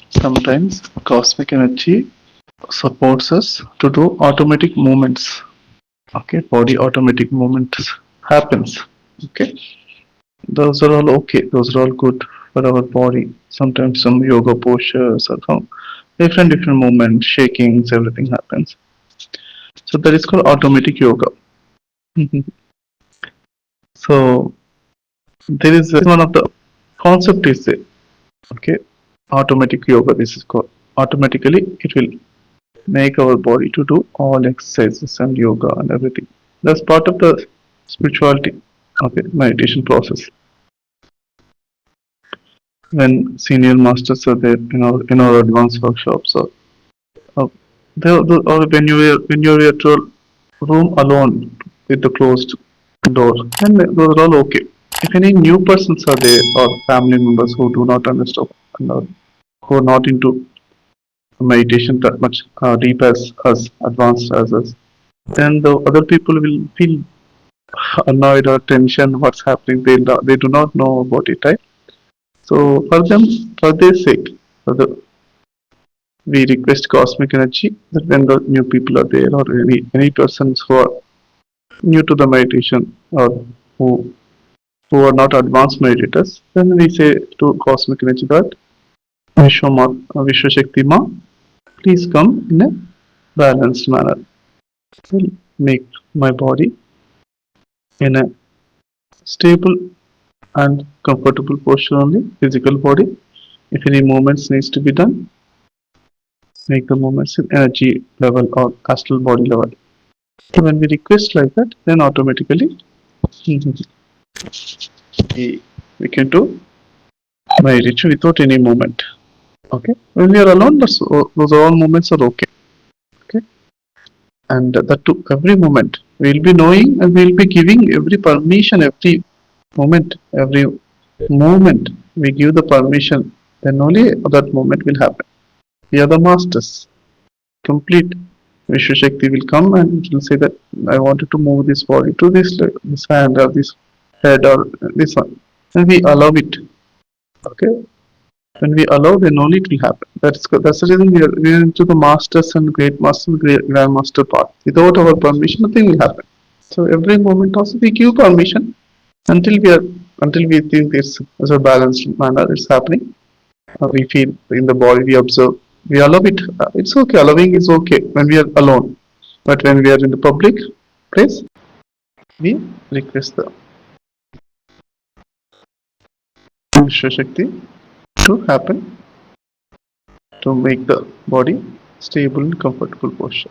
Sometimes cosmic energy supports us to do automatic movements. Okay, body automatic movements happens. Okay, those are all okay. Those are all good for our body. Sometimes some yoga postures or some different movements, shakings, everything happens. So that is called automatic yoga. So there is one of the concept is there. Okay, automatic yoga. This is called automatically. It will make our body to do all exercises and yoga and everything. That's part of the spirituality. Okay, meditation process. When senior masters are there in our advanced workshops, uh, or when you're at your room alone with the closed door, then those are all okay. If any new persons are there or family members who do not understand or who are not into meditation that much deep as us, advanced as us, then the other people will feel annoyed or tension. What's happening? They do not know about it, right? So for them, for their sake, for the we request cosmic energy that when the new people are there or any persons who are new to the meditation or who who are not advanced meditators, then we say to cosmic energy that Vishwa Shakti Ma, please come in a balanced manner. Will make my body in a stable and comfortable posture only, physical body. If any movements needs to be done, make the movements in energy level or astral body level. So when we request like that, then automatically we can do meditation without any movement. Okay. When we are alone, those all movements are okay. Okay. And that to every moment we will be knowing and we will be giving every permission, every moment we give the permission, then only that moment will happen. We are the masters. Complete Vishwa Shakti will come and it will say that I wanted to move this body to this hand or this head or this one. And we allow it. Okay. When we allow, then only it will happen. That's the reason we are into the masters and great master, great grandmaster part. Without our permission, nothing will happen. So every moment also we give permission until we are until we think this is a balanced manner is happening. We feel in the body, we observe, we allow it. It's okay. Allowing is okay when we are alone, but when we are in the public place, we request the Vishwa Shakti to happen to make the body stable and comfortable posture.